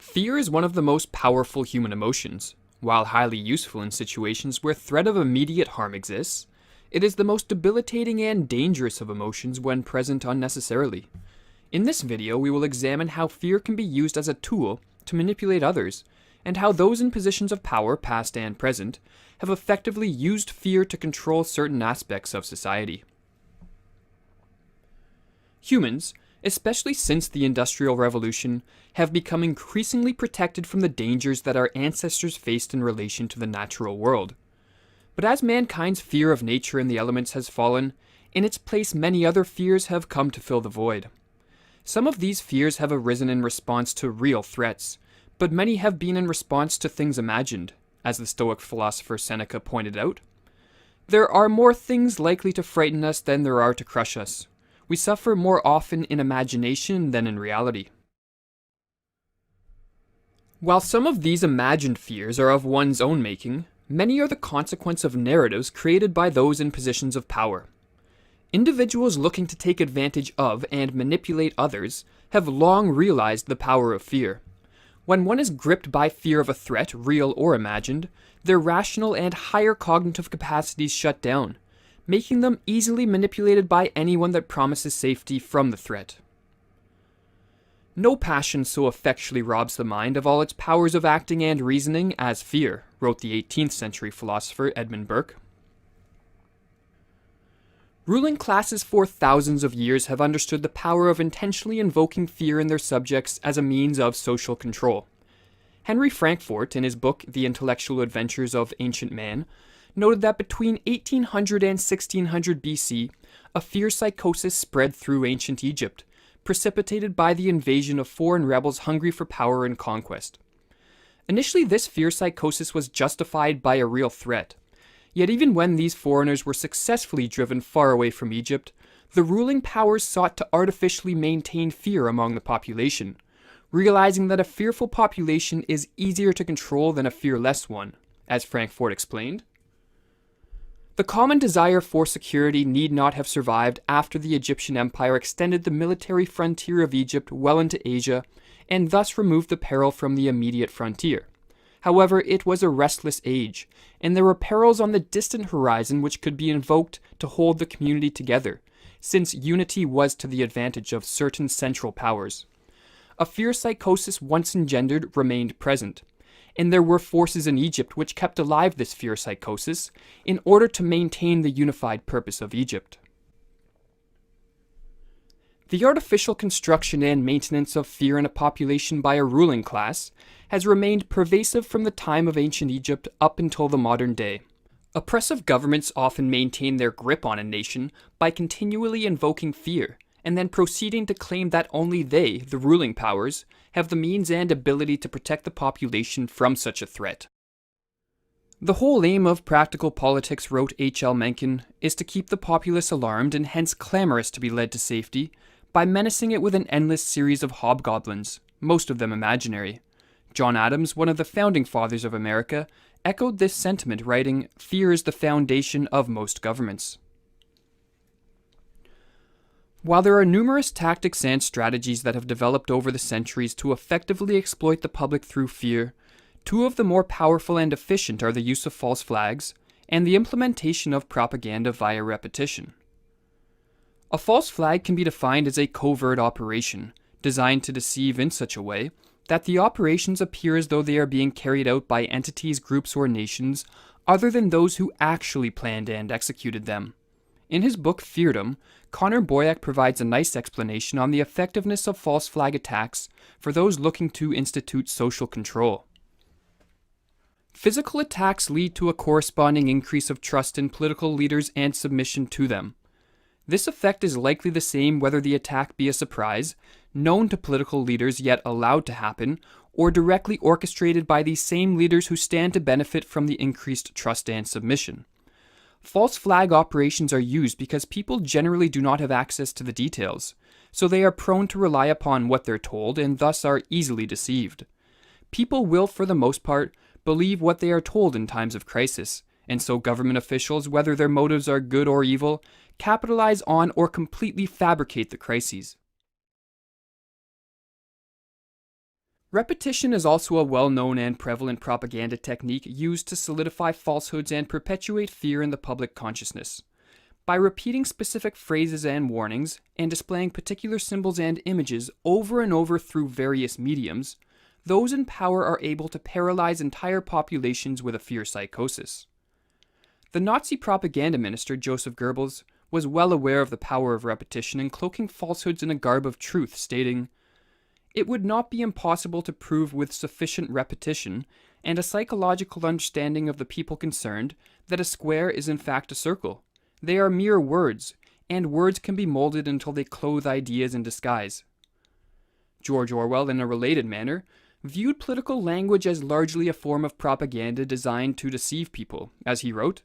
Fear is one of the most powerful human emotions. While highly useful in situations where threat of immediate harm exists, it is the most debilitating and dangerous of emotions when present unnecessarily. In this video, we will examine how fear can be used as a tool to manipulate others, and how those in positions of power, past and present, have effectively used fear to control certain aspects of society. Humans, especially since the Industrial Revolution, have become increasingly protected from the dangers that our ancestors faced in relation to the natural world. But as mankind's fear of nature and the elements has fallen, in its place many other fears have come to fill the void. Some of these fears have arisen in response to real threats, but many have been in response to things imagined, as the Stoic philosopher Seneca pointed out. There are more things likely to frighten us than there are to crush us. We suffer more often in imagination than in reality. While some of these imagined fears are of one's own making, many are the consequence of narratives created by those in positions of power. Individuals looking to take advantage of and manipulate others have long realized the power of fear. When one is gripped by fear of a threat, real or imagined, their rational and higher cognitive capacities shut down, making them easily manipulated by anyone that promises safety from the threat. No passion so effectually robs the mind of all its powers of acting and reasoning as fear, wrote the 18th century philosopher Edmund Burke. Ruling classes for thousands of years have understood the power of intentionally invoking fear in their subjects as a means of social control. Henry Frankfort, in his book The Intellectual Adventures of Ancient Man, noted that between 1800 and 1600 BC, a fear psychosis spread through ancient Egypt, precipitated by the invasion of foreign rebels hungry for power and conquest. Initially, this fear psychosis was justified by a real threat. Yet even when these foreigners were successfully driven far away from Egypt, the ruling powers sought to artificially maintain fear among the population, realizing that a fearful population is easier to control than a fearless one, as Frankfort explained. The common desire for security need not have survived after the Egyptian Empire extended the military frontier of Egypt well into Asia, and thus removed the peril from the immediate frontier. However, it was a restless age, and there were perils on the distant horizon which could be invoked to hold the community together, since unity was to the advantage of certain central powers. A fear psychosis once engendered remained present, and there were forces in Egypt which kept alive this fear psychosis in order to maintain the unified purpose of Egypt. The artificial construction and maintenance of fear in a population by a ruling class has remained pervasive from the time of ancient Egypt up until the modern day. Oppressive governments often maintain their grip on a nation by continually invoking fear, and then proceeding to claim that only they, the ruling powers, have the means and ability to protect the population from such a threat. The whole aim of practical politics, wrote H.L. Mencken, is to keep the populace alarmed and hence clamorous to be led to safety, by menacing it with an endless series of hobgoblins, most of them imaginary. John Adams, one of the founding fathers of America, echoed this sentiment, writing, "Fear is the foundation of most governments." While there are numerous tactics and strategies that have developed over the centuries to effectively exploit the public through fear, two of the more powerful and efficient are the use of false flags and the implementation of propaganda via repetition. A false flag can be defined as a covert operation, designed to deceive in such a way that the operations appear as though they are being carried out by entities, groups, or nations other than those who actually planned and executed them. In his book Feardom, Connor Boyack provides a nice explanation on the effectiveness of false flag attacks for those looking to institute social control. Physical attacks lead to a corresponding increase of trust in political leaders and submission to them. This effect is likely the same whether the attack be a surprise, known to political leaders yet allowed to happen, or directly orchestrated by these same leaders who stand to benefit from the increased trust and submission. False flag operations are used because people generally do not have access to the details, so they are prone to rely upon what they're told and thus are easily deceived. People will, for the most part, believe what they are told in times of crisis, and so government officials, whether their motives are good or evil, capitalize on or completely fabricate the crises. Repetition is also a well-known and prevalent propaganda technique used to solidify falsehoods and perpetuate fear in the public consciousness. By repeating specific phrases and warnings, and displaying particular symbols and images over and over through various mediums, those in power are able to paralyze entire populations with a fear psychosis. The Nazi propaganda minister Joseph Goebbels was well aware of the power of repetition in cloaking falsehoods in a garb of truth, stating, "It would not be impossible to prove with sufficient repetition and a psychological understanding of the people concerned that a square is in fact a circle. They are mere words, and words can be molded until they clothe ideas in disguise." George Orwell, in a related manner, viewed political language as largely a form of propaganda designed to deceive people, as he wrote,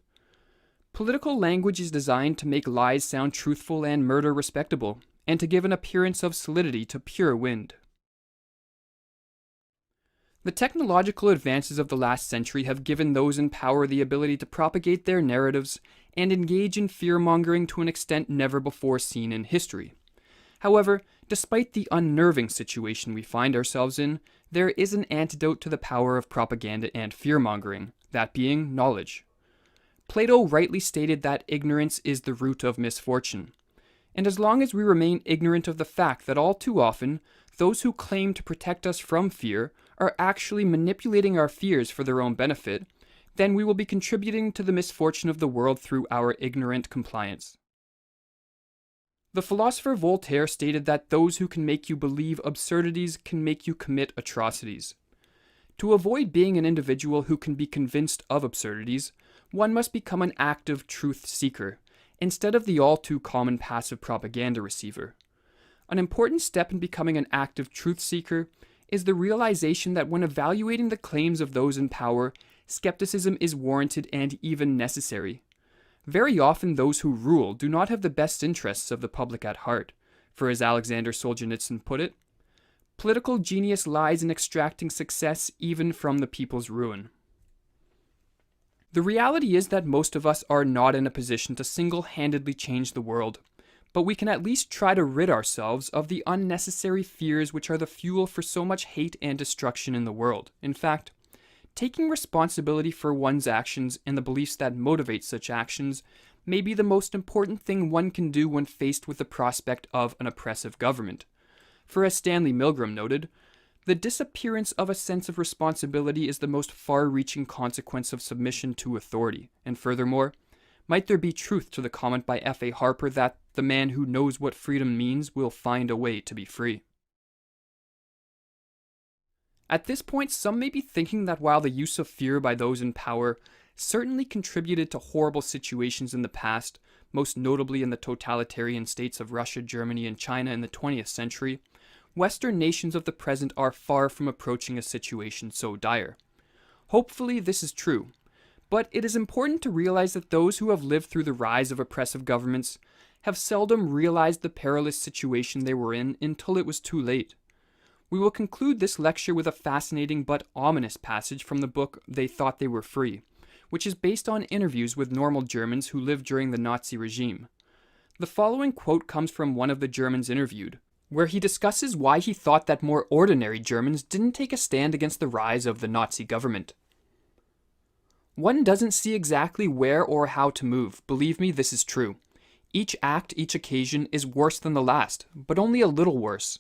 "Political language is designed to make lies sound truthful and murder respectable, and to give an appearance of solidity to pure wind." The technological advances of the last century have given those in power the ability to propagate their narratives and engage in fear-mongering to an extent never before seen in history. However, despite the unnerving situation we find ourselves in, there is an antidote to the power of propaganda and fear-mongering, that being knowledge. Plato rightly stated that ignorance is the root of misfortune. And as long as we remain ignorant of the fact that all too often, those who claim to protect us from fear are actually manipulating our fears for their own benefit, then we will be contributing to the misfortune of the world through our ignorant compliance. The philosopher Voltaire stated that those who can make you believe absurdities can make you commit atrocities. To avoid being an individual who can be convinced of absurdities, one must become an active truth seeker, instead of the all-too-common passive propaganda receiver. An important step in becoming an active truth seeker is the realization that when evaluating the claims of those in power, skepticism is warranted and even necessary. Very often those who rule do not have the best interests of the public at heart, for as Alexander Solzhenitsyn put it, "Political genius lies in extracting success even from the people's ruin." The reality is that most of us are not in a position to single-handedly change the world, but we can at least try to rid ourselves of the unnecessary fears which are the fuel for so much hate and destruction in the world. In fact, taking responsibility for one's actions and the beliefs that motivate such actions may be the most important thing one can do when faced with the prospect of an oppressive government. For as Stanley Milgram noted, the disappearance of a sense of responsibility is the most far-reaching consequence of submission to authority. And furthermore, might there be truth to the comment by F.A. Harper that the man who knows what freedom means will find a way to be free? At this point, some may be thinking that while the use of fear by those in power certainly contributed to horrible situations in the past, most notably in the totalitarian states of Russia, Germany, and China in the 20th century, Western nations of the present are far from approaching a situation so dire. Hopefully this is true, but it is important to realize that those who have lived through the rise of oppressive governments have seldom realized the perilous situation they were in until it was too late. We will conclude this lecture with a fascinating but ominous passage from the book They Thought They Were Free, which is based on interviews with normal Germans who lived during the Nazi regime. The following quote comes from one of the Germans interviewed, where he discusses why he thought that more ordinary Germans didn't take a stand against the rise of the Nazi government. "One doesn't see exactly where or how to move. Believe me, this is true. Each act, each occasion is worse than the last, but only a little worse.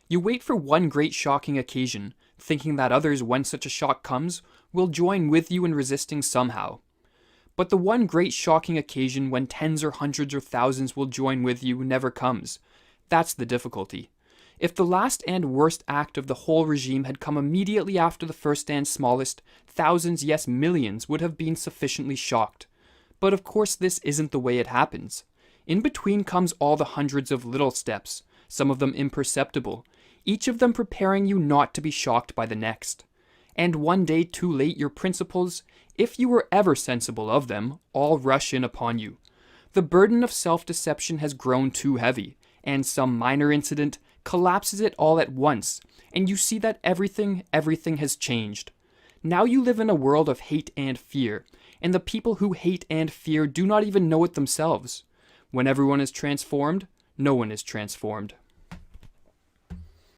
You wait for one great shocking occasion, thinking that others, when such a shock comes, will join with you in resisting somehow. But the one great shocking occasion when tens or hundreds or thousands will join with you never comes. That's the difficulty. If the last and worst act of the whole regime had come immediately after the first and smallest, thousands, yes millions, would have been sufficiently shocked. But of course this isn't the way it happens. In between comes all the hundreds of little steps, some of them imperceptible, each of them preparing you not to be shocked by the next. And one day too late your principles, if you were ever sensible of them, all rush in upon you. The burden of self-deception has grown too heavy, and some minor incident collapses it all at once, and you see that everything has changed. Now you live in a world of hate and fear, and the people who hate and fear do not even know it themselves. When everyone is transformed, no one is transformed.